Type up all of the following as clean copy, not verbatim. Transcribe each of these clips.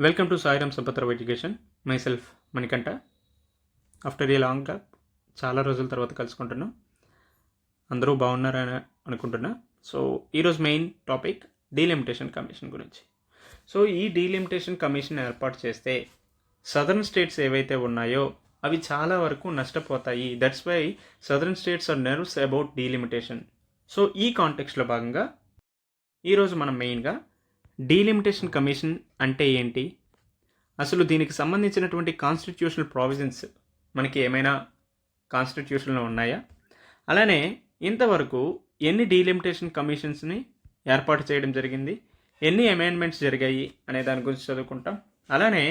Welcome to Sairam Sampath Rao education. My self Manikanta. After a long gap చాలా రోజుల తర్వాత కలుసుకుంటున్నాం. అందరూ బాగున్నారని అనుకుంటున్నా. సో ఈరోజు మెయిన్ టాపిక్ డీలిమిటేషన్ కమిషన్ గురించి. సో ఈ డీలిమిటేషన్ కమిషన్ ఏర్పాటు చేస్తే సదర్న్ స్టేట్స్ ఏవైతే ఉన్నాయో అవి చాలా వరకు నష్టపోతాయి. That's why southern states are nervous about delimitation. So ఈ కాంటెక్స్లో భాగంగా ఈరోజు మనం మెయిన్గా డీలిమిటేషన్ కమిషన్ అంటే ఏంటి, అసలు దీనికి సంబంధించినటువంటి కాన్స్టిట్యూషనల్ ప్రావిజన్స్ మనకి ఏమైనా కాన్స్టిట్యూషన్లో ఉన్నాయా, అలానే ఇంతవరకు ఎన్ని డీలిమిటేషన్ కమిషన్స్ని ఏర్పాటు చేయడం జరిగింది, ఎన్ని అమెండ్మెంట్స్ జరిగాయి అనే దాని గురించి చదువుకుంటాం. అలానే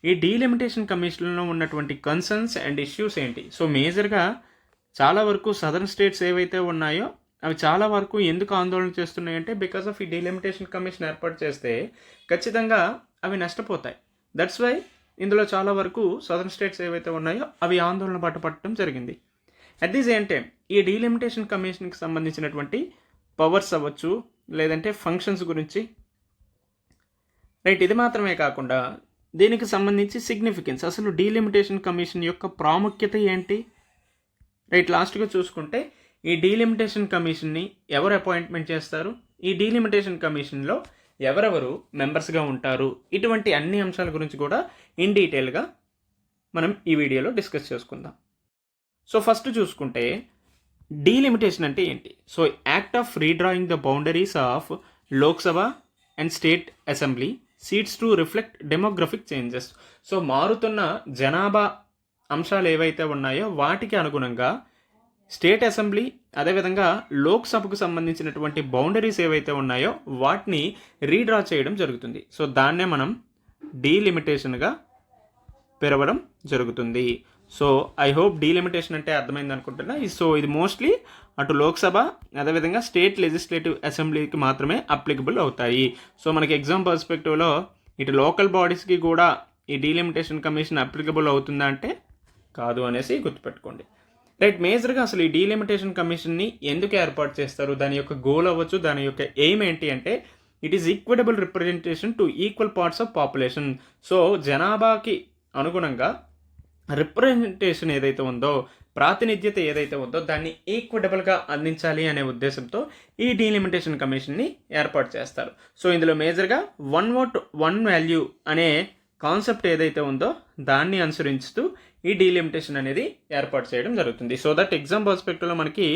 ఈ డీలిమిటేషన్ కమిషన్లో ఉన్నటువంటి కన్సర్న్స్ అండ్ ఇష్యూస్ ఏంటి. సో మేజర్గా చాలా వరకు సదర్న్ స్టేట్స్ ఏవైతే ఉన్నాయో అవి చాలా వరకు ఎందుకు ఆందోళన చేస్తున్నాయంటే బికాస్ ఆఫ్ ఈ డీలిమిటేషన్ కమిషన్ ఏర్పాటు చేస్తే ఖచ్చితంగా అవి నష్టపోతాయి. దట్స్ వై ఇందులో చాలా వరకు సదర్న్ స్టేట్స్ ఏవైతే ఉన్నాయో అవి ఆందోళన పట్టడం జరిగింది. అట్ ది సేమ్ టైం ఈ డీలిమిటేషన్ కమిషన్కి సంబంధించినటువంటి పవర్స్ అవ్వచ్చు, లేదంటే ఫంక్షన్స్ గురించి రైట్. ఇది మాత్రమే కాకుండా దీనికి సంబంధించి సిగ్నిఫికెన్స్, అసలు డీలిమిటేషన్ కమిషన్ యొక్క ప్రాముఖ్యత ఏంటి రైట్. లాస్ట్గా చూసుకుంటే ఈ డీలిమిటేషన్ కమిషన్ని ఎవరు అపాయింట్మెంట్ చేస్తారు, ఈ డీలిమిటేషన్ కమిషన్లో ఎవరెవరు మెంబర్స్గా ఉంటారు, ఇటువంటి అన్ని అంశాల గురించి కూడా ఇన్ డీటెయిల్గా మనం ఈ వీడియోలో డిస్కస్ చేసుకుందాం. సో ఫస్ట్ చూసుకుంటే డీలిమిటేషన్ అంటే ఏంటి. So act of redrawing the boundaries of Lok Sabha and state assembly seats to reflect demographic changes. So మారుతున్న జనాభా అంశాలు ఏవైతే ఉన్నాయో వాటికి అనుగుణంగా స్టేట్ అసెంబ్లీ అదేవిధంగా లోక్సభకు సంబంధించినటువంటి బౌండరీస్ ఏవైతే ఉన్నాయో వాటిని రీడ్రా చేయడం జరుగుతుంది. సో దాన్నే మనం డీలిమిటేషన్గా పిలవడం జరుగుతుంది. సో ఐ హోప్ డీలిమిటేషన్ అంటే అర్థమైంది అనుకుంటున్నా. సో ఇది మోస్ట్లీ అటు లోక్సభ అదేవిధంగా స్టేట్ లెజిస్లేటివ్ అసెంబ్లీకి మాత్రమే అప్లికబుల్ అవుతాయి. సో మనకి ఎగ్జామ్ పర్స్పెక్టివ్లో ఇటు లోకల్ బాడీస్కి కూడా ఈ డీలిమిటేషన్ కమిషన్ అప్లికబుల్ అవుతుందా అంటే కాదు అనేసి గుర్తుపెట్టుకోండి రైట్. మేజర్గా అసలు ఈ డీలిమిటేషన్ కమిషన్ని ఎందుకు ఏర్పాటు చేస్తారు, దాని యొక్క గోల్ అవ్వచ్చు, దాని యొక్క ఎయిమ్ ఏంటి అంటే it is equitable representation to equal parts of population. So జనాభాకి అనుగుణంగా రిప్రజెంటేషన్ ఏదైతే ఉందో, ప్రాతినిధ్యత ఏదైతే ఉందో దాన్ని ఈక్విటబుల్గా అందించాలి అనే ఉద్దేశంతో ఈ డీలిమిటేషన్ కమిషన్ని ఏర్పాటు చేస్తారు. సో ఇందులో మేజర్గా వన్ ఓట్ వన్ వాల్యూ అనే కాన్సెప్ట్ ఏదైతే ఉందో దాన్ని అనుసరిస్తూ ఈ డీలిమిటేషన్ అనేది ఏర్పాటు చేయడం జరుగుతుంది. సో దట్ ఎగ్జామ్ పర్స్పెక్టివ్లో మనకి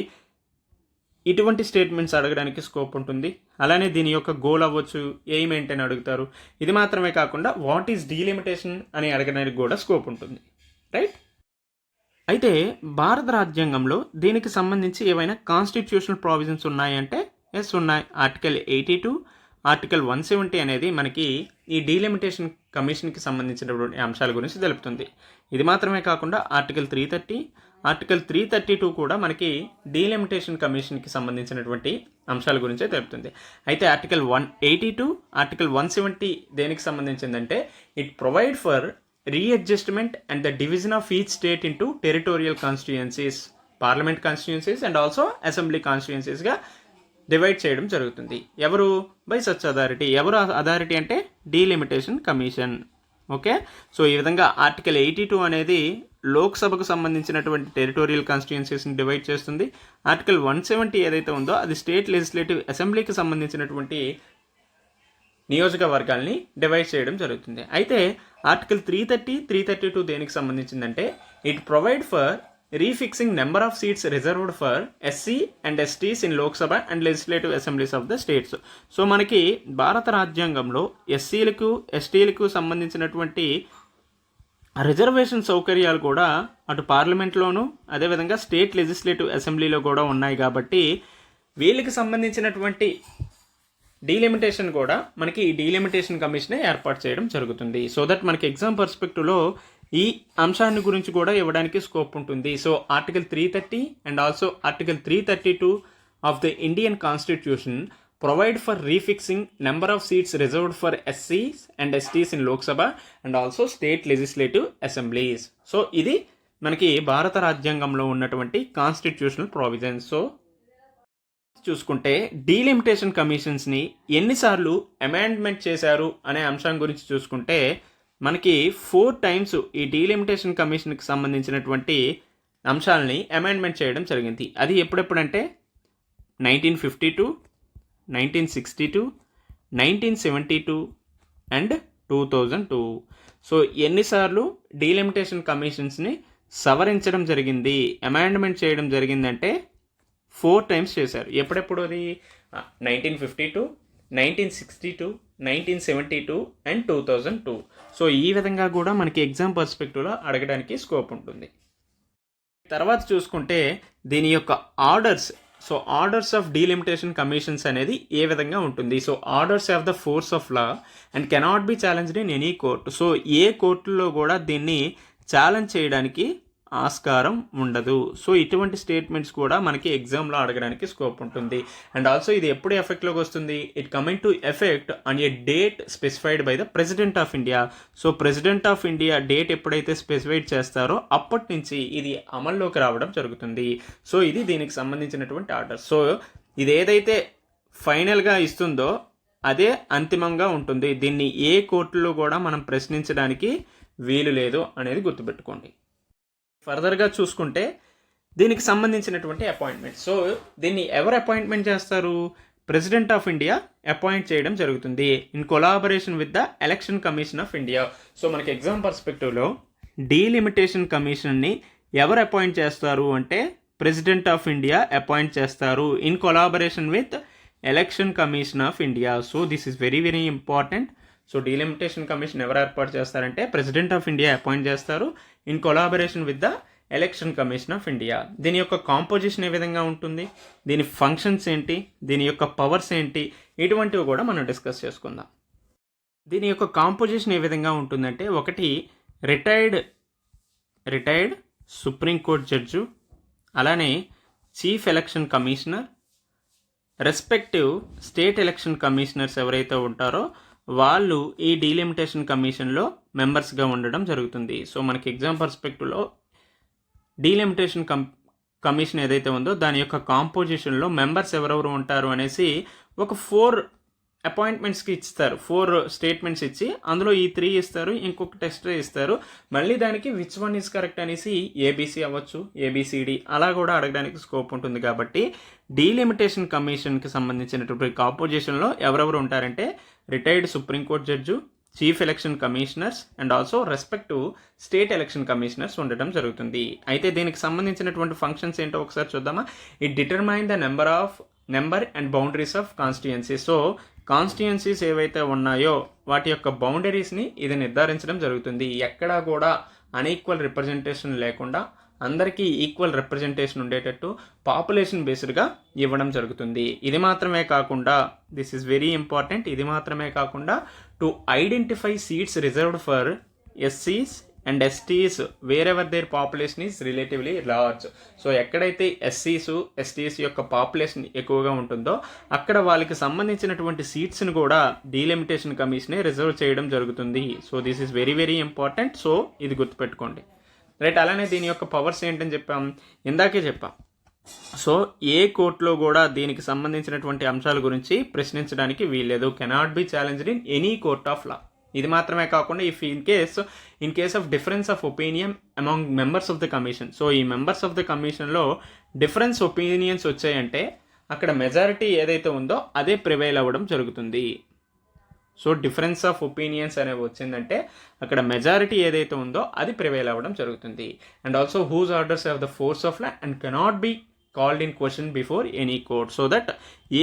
ఇటువంటి స్టేట్మెంట్స్ అడగడానికి స్కోప్ ఉంటుంది. అలానే దీని యొక్క గోల్ అవ్వచ్చు, ఎయిమ్ ఏంటని అడుగుతారు. ఇది మాత్రమే కాకుండా వాట్ ఈస్ డీలిమిటేషన్ అని అడగడానికి కూడా స్కోప్ ఉంటుంది రైట్. అయితే భారత రాజ్యాంగంలో దీనికి సంబంధించి ఏవైనా కాన్స్టిట్యూషనల్ ప్రావిజన్స్ ఉన్నాయంటే ఎస్ ఉన్నాయి. ఆర్టికల్ 82, ఆర్టికల్ 170 అనేది మనకి ఈ డీలిమిటేషన్ కమిషన్కి సంబంధించినటువంటి అంశాల గురించి తెలుపుతుంది. ఇది మాత్రమే కాకుండా ఆర్టికల్ 330, ఆర్టికల్ 332 కూడా మనకి డీలిమిటేషన్ కమిషన్కి సంబంధించినటువంటి అంశాల గురించే తెలుపుతుంది. అయితే ఆర్టికల్ 182, ఆర్టికల్ 170 దేనికి సంబంధించిందంటే it provide for readjustment and the division of each state into territorial constituencies, parliament constituencies and also assembly కాన్స్టిట్యుయెన్సీస్గా డివైడ్ చేయడం జరుగుతుంది. ఎవరు బై సచ్ అథారిటీ, ఎవరు అథారిటీ అంటే డీలిమిటేషన్ కమిషన్. ఓకే. సో ఈ విధంగా ఆర్టికల్ 82 అనేది లోక్సభకు సంబంధించినటువంటి టెరిటోరియల్ కాన్స్టిట్యుయెన్సీస్ని డివైడ్ చేస్తుంది. ఆర్టికల్ 170 ఏదైతే ఉందో అది స్టేట్ లెజిస్లేటివ్ అసెంబ్లీకి సంబంధించినటువంటి నియోజకవర్గాల్ని డివైడ్ చేయడం జరుగుతుంది. అయితే ఆర్టికల్ 330, 332 దేనికి సంబంధించిందంటే it provide for refixing number of seats reserved for SC and STs in Lok Sabha and legislative assemblies of the states. So మనకి భారత రాజ్యాంగంలో ఎస్సీలకు ఎస్టీలకు సంబంధించినటువంటి రిజర్వేషన్ సౌకర్యాలు కూడా అటు పార్లమెంట్లోనూ అదేవిధంగా స్టేట్ లెజిస్లేటివ్ అసెంబ్లీలో కూడా ఉన్నాయి. కాబట్టి వీళ్ళకి సంబంధించినటువంటి డీలిమిటేషన్ కూడా మనకి ఈ డీలిమిటేషన్ కమిషనే ఏర్పాటు చేయడం జరుగుతుంది. సో దట్ మనకి ఎగ్జామ్ పర్స్పెక్టివ్లో ఈ అంశాన్ని గురించి కూడా ఇవ్వడానికి స్కోప్ ఉంటుంది. So article 330 and also article 332 of the Indian constitution provide for refixing number of seats reserved for ఎస్సీస్ and STs in Lok Sabha and also state legislative assemblies. So ఇది మనకి భారత రాజ్యాంగంలో ఉన్నటువంటి కాన్స్టిట్యూషనల్ ప్రావిజన్స్. సో చూసుకుంటే డీలిమిటేషన్ కమిషన్స్ని ఎన్నిసార్లు అమెండ్మెంట్ చేశారు అనే అంశం గురించి చూసుకుంటే మనకి 4 టైమ్స్ ఈ డీలిమిటేషన్ కమిషన్కి సంబంధించినటువంటి అంశాలని అమెండ్మెంట్ చేయడం జరిగింది. అది ఎప్పుడెప్పుడంటే 1952, 1962, 1972 అండ్ 2002. సో ఎన్నిసార్లు డీలిమిటేషన్ కమిషన్స్ని సవరించడం జరిగింది, అమెండ్మెంట్ చేయడం జరిగిందంటే 4 టైమ్స్ చేశారు. ఎప్పుడెప్పుడు అది 1952, 1962, 1972 అండ్ 2002. సో ఈ విధంగా కూడా మనకి ఎగ్జామ్ పర్స్పెక్టివ్లో అడగడానికి స్కోప్ ఉంటుంది. తర్వాత చూసుకుంటే దీని యొక్క orders. So orders of delimitation commissions అనేది ఏ విధంగా ఉంటుంది. So orders have the force of law and cannot be challenged in any court. So ఏ కోర్టులో కూడా దీన్ని ఛాలెంజ్ చేయడానికి ఆస్కారం ఉండదు. సో ఇటువంటి స్టేట్మెంట్స్ కూడా మనకి ఎగ్జామ్లో అడగడానికి స్కోప్ ఉంటుంది. అండ్ ఆల్సో ఇది ఎప్పుడు ఎఫెక్ట్లోకి వస్తుంది, it coming to effect on a date specified by the president of India. So president of India date ఎప్పుడైతే స్పెసిఫైడ్ చేస్తారో అప్పటి నుంచి ఇది అమల్లోకి రావడం జరుగుతుంది. సో ఇది దీనికి సంబంధించినటువంటి ఆర్డర్. సో ఇది ఏదైతే ఫైనల్గా ఇస్తుందో అదే అంతిమంగా ఉంటుంది. దీన్ని ఏ కోర్టులో కూడా మనం ప్రశ్నించడానికి వీలు లేదు అనేది గుర్తుపెట్టుకోండి. ఫర్దర్గా చూసుకుంటే దీనికి సంబంధించినటువంటి అపాయింట్మెంట్. సో దీన్ని ఎవరు అపాయింట్మెంట్ చేస్తారు, ప్రెసిడెంట్ ఆఫ్ ఇండియా అపాయింట్ చేయడం జరుగుతుంది in collaboration with the election commission of India. So మనకి ఎగ్జామ్ పర్స్పెక్టివ్లో డీలిమిటేషన్ కమిషన్ని ఎవరు అపాయింట్ చేస్తారు అంటే ప్రెసిడెంట్ ఆఫ్ ఇండియా అపాయింట్ చేస్తారు in collaboration with election commission of India. So this is very very important. So delimitation commission ఎవరు ఏర్పాటు చేస్తారంటే president of India appoint చేస్తారు in collaboration with the election commission of India. దీని యొక్క composition ఏ విధంగా ఉంటుంది, దీని ఫంక్షన్స్ ఏంటి, దీని యొక్క పవర్స్ ఏంటి, ఇటువంటివి కూడా మనం డిస్కస్ చేసుకుందాం. దీని యొక్క కాంపోజిషన్ ఏ విధంగా ఉంటుందంటే, ఒకటి రిటైర్డ్ సుప్రీంకోర్టు జడ్జు, అలానే chief election commissioner, respective state election commissioners ఎవరైతే ఉంటారో వాళ్ళు ఈ డీలిమిటేషన్ కమిషన్లో మెంబర్స్గా ఉండడం జరుగుతుంది. సో మనకి ఎగ్జామ్ పర్స్పెక్టివ్లో డీలిమిటేషన్ కమిషన్ ఏదైతే ఉందో దాని యొక్క కాంపోజిషన్లో మెంబర్స్ ఎవరెవరు ఉంటారు అనేసి ఒక 4 అపాయింట్మెంట్స్కి ఇస్తారు. 4 స్టేట్మెంట్స్ ఇచ్చి అందులో ఈ 3 ఇస్తారు, ఇంకొక టెస్ట్ ఇస్తారు. మళ్ళీ దానికి విచ్ వన్ ఈజ్ కరెక్ట్ అనేసి ఏబీసీ అవ్వచ్చు, ఏబిసిడి అలా కూడా అడగడానికి స్కోప్ ఉంటుంది. కాబట్టి డీలిమిటేషన్ కమిషన్కి సంబంధించినటువంటి కాంపోజిషన్లో ఎవరెవరు ఉంటారంటే retired supreme court judge, chief election commissioners and also respective state election commissioners ఉండటం జరుగుతుంది. అయితే దీనికి సంబంధించినటువంటి ఫంక్షన్స్ ఏంటో ఒకసారి చూద్దామా. It determine the number and boundaries of constituencies. So constituencies ఏవైతే ఉన్నాయో వాటి యొక్క బౌండరీస్ని ఇది నిర్ధారించడం జరుగుతుంది. ఎక్కడా కూడా అన్ఈక్వల్ రిప్రజెంటేషన్ లేకుండా అందరికీ ఈక్వల్ రిప్రజెంటేషన్ ఉండేటట్టు పాపులేషన్ బేస్డ్గా ఇవ్వడం జరుగుతుంది. ఇది మాత్రమే కాకుండా, దిస్ ఈజ్ వెరీ ఇంపార్టెంట్, ఇది మాత్రమే కాకుండా to identify seats reserved for ఎస్సీస్ and STs wherever their population is relatively large. So ఎక్కడైతే ఎస్సీస్ ఎస్టీస్ యొక్క పాపులేషన్ ఎక్కువగా ఉంటుందో అక్కడ వాళ్ళకి సంబంధించినటువంటి సీట్స్ని కూడా డీలిమిటేషన్ కమిషనే రిజర్వ్ చేయడం జరుగుతుంది. So this is very very important. So ఇది గుర్తుపెట్టుకోండి, రైట్. అలానే దీని యొక్క పవర్స్ ఏంటని ఇందాకే చెప్పాం. సో ఏ కోర్టులో కూడా దీనికి సంబంధించినటువంటి అంశాల గురించి ప్రశ్నించడానికి వీల్లేదు, cannot be challenged in any court of law. ఇది మాత్రమే కాకుండా if in case of difference of opinion among members of the commission. So ఈ మెంబర్స్ ఆఫ్ ద కమిషన్లో డిఫరెన్స్ ఒపీనియన్స్ వచ్చాయంటే అక్కడ మెజారిటీ ఏదైతే ఉందో అదే ప్రివైల్ అవ్వడం జరుగుతుంది. సో డిఫరెన్స్ ఆఫ్ ఒపీనియన్స్ అనేవి వచ్చిందంటే అక్కడ మెజారిటీ ఏదైతే ఉందో అది ప్రివైల్ అవ్వడం జరుగుతుంది. And also whose orders have the force of law and cannot be called in question before any court. So that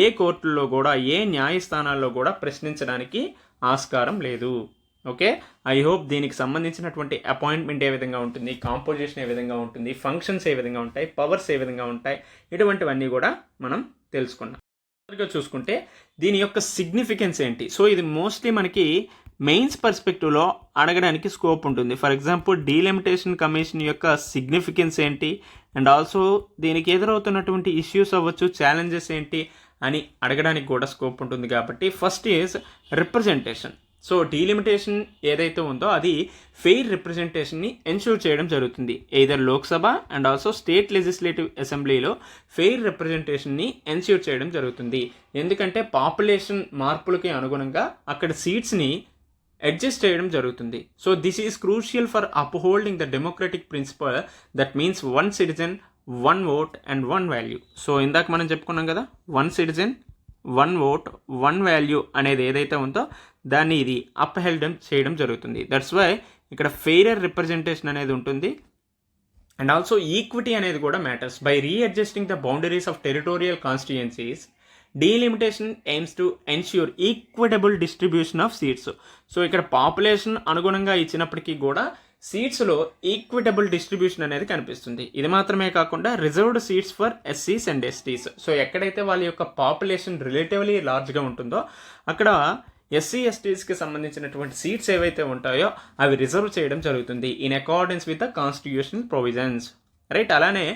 ఏ కోర్టుల్లో కూడా ఏ న్యాయస్థానాల్లో కూడా ప్రశ్నించడానికి ఆస్కారం లేదు. ఓకే, ఐ హోప్ దీనికి సంబంధించినటువంటి అపాయింట్మెంట్ ఏ విధంగా ఉంటుంది, కాంపోజిషన్ ఏ విధంగా ఉంటుంది, ఫంక్షన్స్ ఏ విధంగా ఉంటాయి, పవర్స్ ఏ విధంగా ఉంటాయి, ఇటువంటివన్నీ కూడా మనం తెలుసుకున్నాం. చూసుకుంటే దీని యొక్క సిగ్నిఫికెన్స్ ఏంటి. సో ఇది మోస్ట్లీ మనకి మెయిన్స్ పర్స్పెక్టివ్లో అడగడానికి స్కోప్ ఉంటుంది. ఫర్ ఎగ్జాంపుల్ డీలిమిటేషన్ కమిషన్ యొక్క సిగ్నిఫికెన్స్ ఏంటి అండ్ ఆల్సో దీనికి ఎదురవుతున్నటువంటి ఇష్యూస్ అవ్వచ్చు, ఛాలెంజెస్ ఏంటి అని అడగడానికి కూడా స్కోప్ ఉంటుంది. కాబట్టి first is representation. So delimitation ఏదైతే ఉందో అది ఫెయిర్ రిప్రజెంటేషన్ని ఎన్ష్యూర్ చేయడం జరుగుతుంది. Either Lok Sabha and also state legislative అసెంబ్లీలో ఫెయిర్ రిప్రజెంటేషన్ని ఎన్ష్యూర్ చేయడం జరుగుతుంది. ఎందుకంటే పాపులేషన్ మార్పులకి అనుగుణంగా అక్కడ సీట్స్ని అడ్జస్ట్ చేయడం జరుగుతుంది. So this is crucial for upholding the democratic principle that means one citizen one vote and one value. So ఇందాక మనం చెప్పుకున్నాం కదా, one citizen one vote one value అనేది ఏదైతే ఉందో దాన్ని ఇది అప్హెల్డ్ చేయడం జరుగుతుంది. దట్స్ వై ఇక్కడ ఫెయిరర్ రిప్రజెంటేషన్ అనేది ఉంటుంది. అండ్ ఆల్సో ఈక్విటీ అనేది కూడా matters. By readjusting the boundaries of territorial constituencies delimitation aims to ensure equitable distribution of seats. So ఇక్కడ పాపులేషన్ అనుగుణంగా ఇచ్చినప్పటికీ కూడా సీట్స్లో ఈక్విటబుల్ డిస్ట్రిబ్యూషన్ అనేది కనిపిస్తుంది. ఇది మాత్రమే కాకుండా రిజర్వ్డ్ సీట్స్ ఫర్ ఎస్సీస్ అండ్ ఎస్టీస్. సో ఎక్కడైతే వాళ్ళ యొక్క పాపులేషన్ రిలేటివ్లీ లార్జ్గా ఉంటుందో అక్కడ ఎస్సీ ఎస్టీస్కి సంబంధించినటువంటి సీట్స్ ఏవైతే ఉంటాయో అవి రిజర్వ్ చేయడం జరుగుతుంది in accordance with the constitutional provisions. Right. అలానే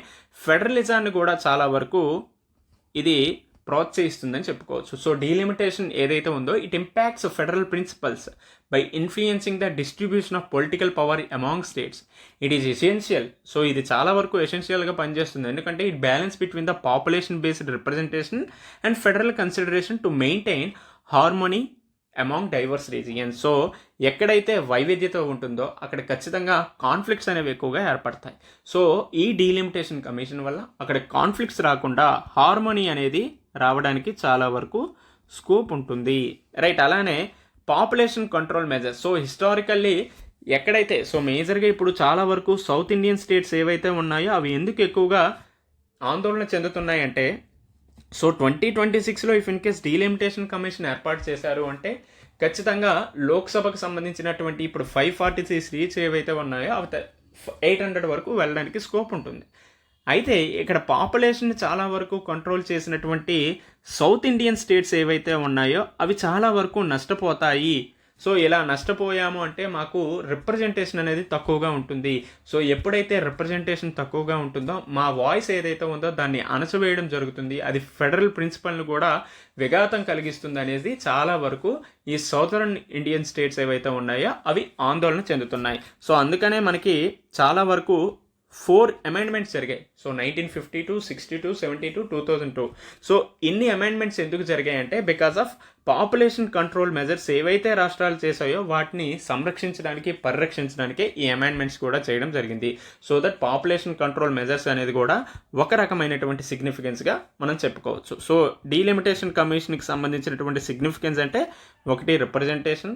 ఫెడరలిజాన్ని కూడా చాలా వరకు ఇది ప్రోత్సహిస్తుందని చెప్పుకోవచ్చు. సో డీలిమిటేషన్ ఏదైతే ఉందో it impacts federal principles by influencing the distribution of political power among states. It is essential. So ఇది చాలా వరకు ఎసెన్షియల్గా పనిచేస్తుంది. ఎందుకంటే it balance between the population based representation and federal consideration to maintain harmony among diverse regions. So ఎక్కడైతే వైవిధ్యత ఉంటుందో అక్కడ ఖచ్చితంగా కాన్ఫ్లిక్ట్స్ అనేవి ఎక్కువగా ఏర్పడతాయి. సో ఈ డీలిమిటేషన్ కమిషన్ వల్ల అక్కడ కాన్ఫ్లిక్ట్స్ రాకుండా హార్మోనీ అనేది రావడానికి చాలా వరకు స్కోప్ ఉంటుంది. రైట్. అలానే population control measures. So historically ఎక్కడైతే సో మేజర్గా ఇప్పుడు చాలా వరకు సౌత్ ఇండియన్ స్టేట్స్ ఏవైతే ఉన్నాయో అవి ఎందుకు ఎక్కువగా ఆందోళన చెందుతున్నాయంటే, సో 2026లో if in case delimitation commission ఏర్పాటు చేశారు అంటే ఖచ్చితంగా లోక్సభకు సంబంధించినటువంటి ఇప్పుడు 543 సీట్స్ ఏవైతే ఉన్నాయో అవి 800 వరకు వెళ్ళడానికి స్కోప్ ఉంటుంది. అయితే ఇక్కడ పాపులేషన్ చాలా వరకు కంట్రోల్ చేసినటువంటి సౌత్ ఇండియన్ స్టేట్స్ ఏవైతే ఉన్నాయో అవి చాలా వరకు నష్టపోతాయి. సో ఇలా నష్టపోయాము అంటే మాకు రిప్రజెంటేషన్ అనేది తక్కువగా ఉంటుంది. సో ఎప్పుడైతే రిప్రజెంటేషన్ తక్కువగా ఉంటుందో మా వాయిస్ ఏదైతే ఉందో దాన్ని అణచివేయడం జరుగుతుంది. అది ఫెడరల్ ప్రిన్సిపల్ను కూడా విఘాతం కలిగిస్తుంది అనేది చాలా వరకు ఈ సౌదర్న్ ఇండియన్ స్టేట్స్ ఏవైతే ఉన్నాయో అవి ఆందోళన చెందుతున్నాయి. సో అందుకనే మనకి చాలా వరకు 4 అమెండ్మెంట్స్ జరిగాయి. సో 1952, 62, 72, 2002. సో ఇన్ని అమెండ్మెంట్స్ ఎందుకు జరిగాయి అంటే because of population control measures ఏవైతే రాష్ట్రాలు చేశాయో వాటిని సంరక్షించడానికి పరిరక్షించడానికి ఈ అమెండ్మెంట్స్ కూడా చేయడం జరిగింది. So that population control measures అనేది కూడా ఒక రకమైనటువంటి సిగ్నిఫికెన్స్గా మనం చెప్పుకోవచ్చు. సో డీలిమిటేషన్ కమిషన్కి సంబంధించినటువంటి సిగ్నిఫికెన్స్ అంటే ఒకటి representation,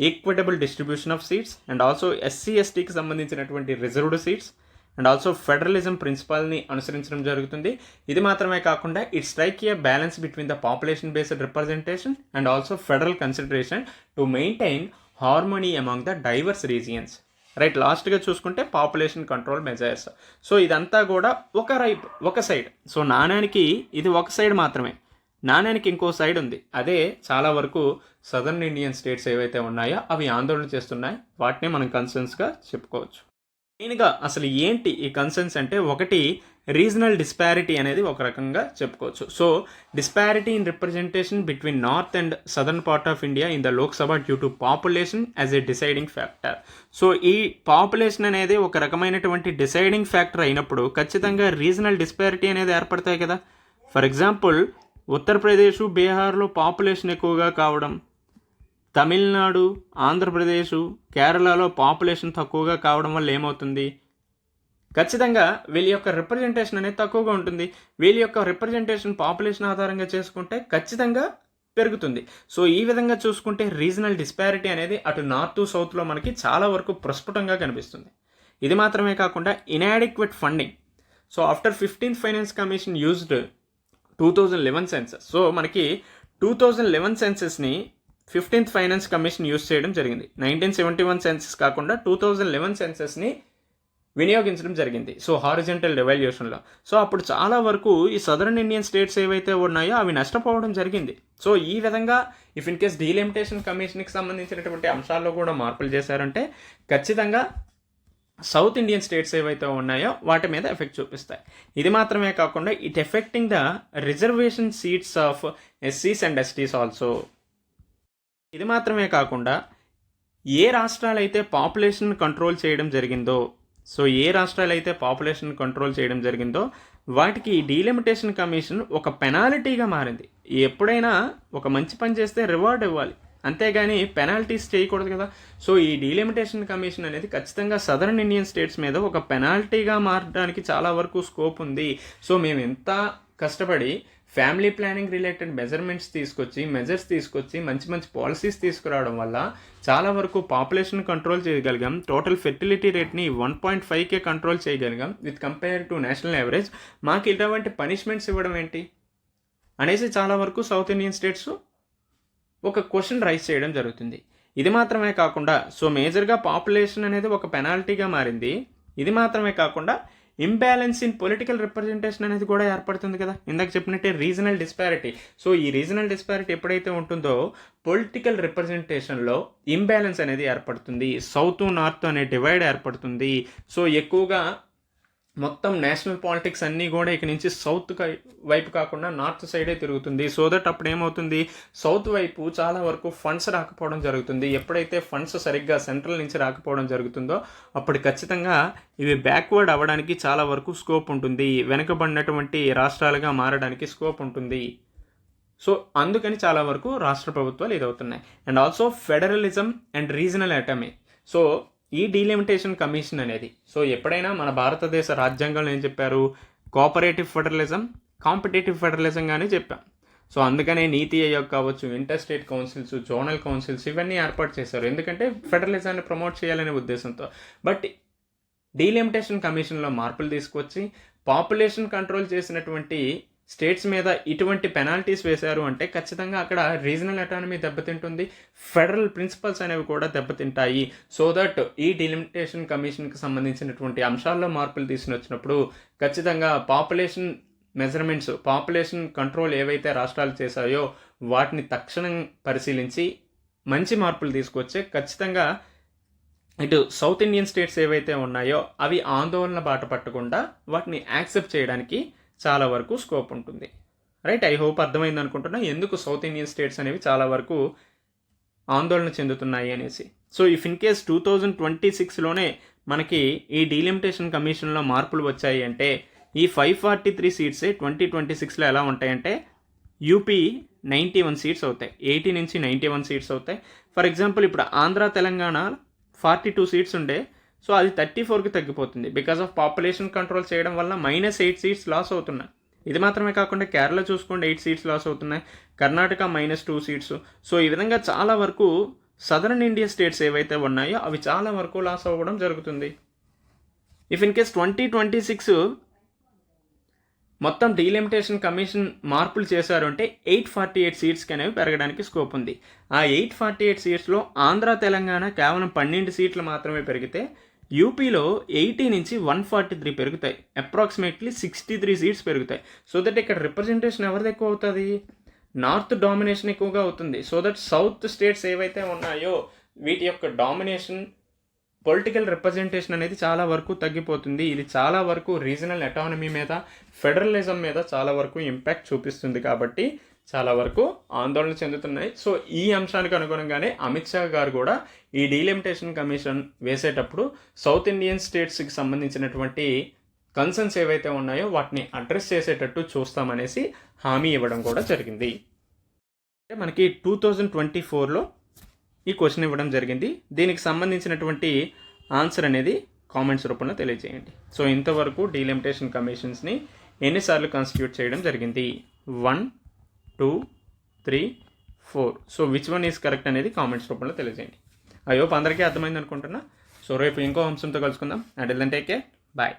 equitable distribution of seats and also SC ఎస్టీకి సంబంధించినటువంటి reserved seats and also federalism ప్రిన్సిపల్ని అనుసరించడం జరుగుతుంది. ఇది మాత్రమే కాకుండా it strike a balance between the population based representation and also federal consideration to maintain harmony among the diverse regions. Right. లాస్ట్గా చూసుకుంటే పాపులేషన్ కంట్రోల్ మెజర్స్. సో ఇదంతా కూడా ఒక సైడ్. సో నాణ్యానికి ఇది ఒక సైడ్ మాత్రమే. నాణ్యానికి ఇంకో సైడ్ ఉంది. అదే చాలా వరకు సదర్న్ ఇండియన్ స్టేట్స్ ఏవైతే ఉన్నాయో అవి ఆందోళన చేస్తున్నాయి. వాటిని మనం కన్సర్న్స్గా చెప్పుకోవచ్చు. మెయిన్గా అసలు ఏంటి ఈ కన్సర్న్స్ అంటే ఒకటి రీజనల్ డిస్పారిటీ అనేది ఒక రకంగా చెప్పుకోవచ్చు. So disparity in representation between north and southern part of India in the Lok Sabha due to population as a deciding factor. So ఈ పాపులేషన్ అనేది ఒక రకమైనటువంటి డిసైడింగ్ ఫ్యాక్టర్ అయినప్పుడు ఖచ్చితంగా రీజనల్ డిస్పారిటీ అనేది ఏర్పడతాయి కదా. ఫర్ ఎగ్జాంపుల్ ఉత్తరప్రదేశ్, బీహార్లో పాపులేషన్ ఎక్కువగా కావడం, తమిళనాడు, ఆంధ్రప్రదేశ్, కేరళలో పాపులేషన్ తక్కువగా కావడం వల్ల ఏమవుతుంది, ఖచ్చితంగా వీళ్ళ యొక్క రిప్రజెంటేషన్ అనేది తక్కువగా ఉంటుంది. వీళ్ళ యొక్క రిప్రజెంటేషన్ పాపులేషన్ ఆధారంగా చేసుకుంటే ఖచ్చితంగా పెరుగుతుంది. సో ఈ విధంగా చూసుకుంటే రీజనల్ డిస్పారిటీ అనేది అటు నార్త్ సౌత్లో మనకి చాలా వరకు ప్రస్ఫుటంగా కనిపిస్తుంది. ఇది మాత్రమే కాకుండా inadequate funding. So after 15th finance commission used 2011 census. So మనకి 2011 సెన్సస్ని 15th ఫైనాన్స్ కమిషన్ యూజ్ చేయడం జరిగింది. 1971 సెన్సస్ కాకుండా 2011 సెన్సస్ని వినియోగించడం జరిగింది. So horizontal రెవల్యూషన్లో. సో అప్పుడు చాలా వరకు ఈ సదరన్ ఇండియన్ స్టేట్స్ ఏవైతే ఉన్నాయో అవి నష్టపోవడం జరిగింది. సో ఈ విధంగా ఇఫ్ ఇన్ కేస్ డీలిమిటేషన్ కమిషన్కి సంబంధించినటువంటి అంశాల్లో కూడా మార్పులు చేశారంటే ఖచ్చితంగా సౌత్ ఇండియన్ స్టేట్స్ ఏవైతే ఉన్నాయో వాటి మీద ఎఫెక్ట్ చూపిస్తాయి. ఇది మాత్రమే కాకుండా it affecting the reservation seats of ఎస్సీస్ అండ్ ఎస్టీస్ ఆల్సో. ఇది మాత్రమే కాకుండా ఏ రాష్ట్రాలైతే పాపులేషన్ కంట్రోల్ చేయడం జరిగిందో, సో ఏ రాష్ట్రాలైతే పాపులేషన్ కంట్రోల్ చేయడం జరిగిందో వాటికి ఈ డీలిమిటేషన్ కమిషన్ ఒక పెనాల్టీగా మారింది. ఎప్పుడైనా ఒక మంచి పని చేస్తే రివార్డ్ ఇవ్వాలి, అంతేగాని పెనాల్టీస్ చేయకూడదు కదా. సో ఈ డీలిమిటేషన్ కమిషన్ అనేది ఖచ్చితంగా సదరన్ ఇండియన్ స్టేట్స్ మీద ఒక పెనాల్టీగా మారడానికి చాలా వరకు స్కోప్ ఉంది. సో మేము ఎంత కష్టపడి ఫ్యామిలీ ప్లానింగ్ రిలేటెడ్ మెజర్స్ తీసుకొచ్చి మంచి మంచి పాలసీస్ తీసుకురావడం వల్ల చాలా వరకు పాపులేషన్ కంట్రోల్ చేయగలిగాం. టోటల్ ఫెర్టిలిటీ రేట్ని 1.5కే కంట్రోల్ చేయగలిగాం with compare to national average. మాకు ఇటువంటి పనిష్మెంట్స్ ఇవ్వడం ఏంటి అనేసి చాలా వరకు సౌత్ ఇండియన్ స్టేట్స్ ఒక క్వశ్చన్ రైజ్ చేయడం జరుగుతుంది. ఇది మాత్రమే కాకుండా సో మేజర్గా పాపులేషన్ అనేది ఒక పెనాల్టీగా మారింది. ఇది మాత్రమే కాకుండా ఇంబ్యాలెన్స్ ఇన్ పొలిటికల్ రిప్రజెంటేషన్ అనేది కూడా ఏర్పడుతుంది కదా. ఇందాక చెప్పినట్టే రీజనల్ డిస్పారిటీ. సో ఈ రీజనల్ డిస్పారిటీ ఎప్పుడైతే ఉంటుందో పొలిటికల్ రిప్రజెంటేషన్లో ఇంబ్యాలెన్స్ అనేది ఏర్పడుతుంది. సౌత్ నార్త్ అనే డివైడ్ ఏర్పడుతుంది. సో ఎక్కువగా మొత్తం నేషనల్ పాలిటిక్స్ అన్నీ కూడా ఇక నుంచి సౌత్ వైపు కాకుండా నార్త్ సైడే తిరుగుతుంది. సో దట్ అప్పుడు ఏమవుతుంది, సౌత్ వైపు చాలా వరకు ఫండ్స్ రాకపోవడం జరుగుతుంది. ఎప్పుడైతే ఫండ్స్ సరిగ్గా సెంట్రల్ నుంచి రాకపోవడం జరుగుతుందో అప్పుడు ఖచ్చితంగా ఇవి బ్యాక్వర్డ్ అవ్వడానికి చాలా వరకు స్కోప్ ఉంటుంది, వెనుకబడినటువంటి రాష్ట్రాలుగా మారడానికి స్కోప్ ఉంటుంది. సో అందుకని చాలా వరకు రాష్ట్ర ప్రభుత్వాలు ఇదవుతున్నాయి. And also federalism and regional autonomy. So ఈ డీలిమిటేషన్ కమిషన్ అనేది సో ఎప్పుడైనా మన భారతదేశ రాజ్యాంగంలో ఏం చెప్పారు, కోఆపరేటివ్ ఫెడరలిజం, కాంపిటేటివ్ ఫెడరలిజం గానే చెప్పాం. సో అందుకనే నీతి ఆయోగ్ కావచ్చు, inter state councils, zonal councils ఇవన్నీ ఏర్పాటు చేశారు, ఎందుకంటే ఫెడరలిజాన్ని ప్రమోట్ చేయాలనే ఉద్దేశంతో. బట్ డీలిమిటేషన్ కమిషన్లో మార్పులు తీసుకొచ్చి పాపులేషన్ కంట్రోల్ చేసినటువంటి స్టేట్స్ మీద ఇటువంటి పెనాల్టీస్ వేశారు అంటే ఖచ్చితంగా అక్కడ రీజనల్ అటానమీ దెబ్బతింటుంది, ఫెడరల్ ప్రిన్సిపల్స్ అనేవి కూడా దెబ్బతింటాయి. సో దట్ ఈ డీలిమిటేషన్ కమిషన్కి సంబంధించినటువంటి అంశాల్లో మార్పులు తీసుకొచ్చినప్పుడు ఖచ్చితంగా పాపులేషన్ మెజర్మెంట్స్, పాపులేషన్ కంట్రోల్ ఏవైతే రాష్ట్రాలు చేశాయో వాటిని తక్షణం పరిశీలించి మంచి మార్పులు తీసుకొచ్చే ఖచ్చితంగా ఇటు సౌత్ ఇండియన్ స్టేట్స్ ఏవైతే ఉన్నాయో అవి ఆందోళన బాట పట్టకుండా వాటిని యాక్సెప్ట్ చేయడానికి చాలా వరకు స్కోప్ ఉంటుంది. రైట్, ఐ హోప్ అర్థమైంది అనుకుంటున్నా ఎందుకు సౌత్ ఇండియన్ స్టేట్స్ అనేవి చాలా వరకు ఆందోళన చెందుతున్నాయి అనేసి. సో ఇఫ్ ఇన్ కేస్ 2026లోనే మనకి ఈ డీలిమిటేషన్ కమిషన్లో మార్పులు వచ్చాయి అంటే ఈ 543 సీట్సే 2026లో ఎలా ఉంటాయంటే యూపీ 91 సీట్స్ అవుతాయి, 80 నుంచి 91 సీట్స్ అవుతాయి. ఫర్ ఎగ్జాంపుల్ ఇప్పుడు ఆంధ్ర తెలంగాణ 42 సీట్స్ ఉండే, సో అది 34కి తగ్గిపోతుంది బికాస్ ఆఫ్ పాపులేషన్ కంట్రోల్ చేయడం వల్ల -8 సీట్స్ లాస్ అవుతున్నాయి. ఇది మాత్రమే కాకుండా కేరళ చూసుకోండి 8 సీట్స్ లాస్ అవుతున్నాయి, కర్ణాటక -2 సీట్స్. సో ఈ విధంగా చాలా వరకు సదరన్ ఇండియా స్టేట్స్ ఏవైతే ఉన్నాయో అవి చాలా వరకు లాస్ అవ్వడం జరుగుతుంది. ఇఫ్ ఇన్ కేస్ 2026 మొత్తం డీలిమిటేషన్ కమిషన్ మార్పులు చేశారు అంటే 848 సీట్స్కి అనేవి పెరగడానికి స్కోప్ ఉంది. ఆ 848 సీట్స్లో ఆంధ్ర తెలంగాణ కేవలం 12 సీట్లు మాత్రమే పెరిగితే యూపీలో 80 నుంచి 143 పెరుగుతాయి, అప్రాక్సిమేట్లీ 63 సీట్స్ పెరుగుతాయి. సో దట్ ఇక్కడ రిప్రజెంటేషన్ ఎవరిది ఎక్కువ అవుతుంది, నార్త్ డామినేషన్ ఎక్కువగా అవుతుంది. సో దట్ సౌత్ స్టేట్స్ ఏవైతే ఉన్నాయో వీటి యొక్క డామినేషన్, పొలిటికల్ రిప్రజెంటేషన్ అనేది చాలా వరకు తగ్గిపోతుంది. ఇది చాలా వరకు రీజనల్ అటానమీ మీద, ఫెడరలిజం మీద చాలా వరకు ఇంపాక్ట్ చూపిస్తుంది కాబట్టి చాలా వరకు ఆందోళన చెందుతున్నాయి. సో ఈ అంశానికి అనుగుణంగానే అమిత్ షా గారు కూడా ఈ డీలిమిటేషన్ కమిషన్ వేసేటప్పుడు సౌత్ ఇండియన్ స్టేట్స్కి సంబంధించినటువంటి కన్సర్న్స్ ఏవైతే ఉన్నాయో వాటిని అడ్రస్ చేసేటట్టు చూస్తామనేసి హామీ ఇవ్వడం కూడా జరిగింది. మనకి 2024లో ఈ క్వశ్చన్ ఇవ్వడం జరిగింది. దీనికి సంబంధించినటువంటి ఆన్సర్ అనేది కామెంట్స్ రూపంలో తెలియజేయండి. సో ఇంతవరకు డీలిమిటేషన్ కమిషన్స్ని ఎన్నిసార్లు కాన్స్టిట్యూట్ చేయడం జరిగింది, 1, 2, 3, 4. So which one is correct అనేది కామెంట్స్ రూపంలో తెలియజేయండి. ఐ హోప్ అందరికీ అర్థమైంది అనుకుంటున్నా. సో రేపు ఇంకో అంశంతో కలుసుకుందాం. Until then take care, bye.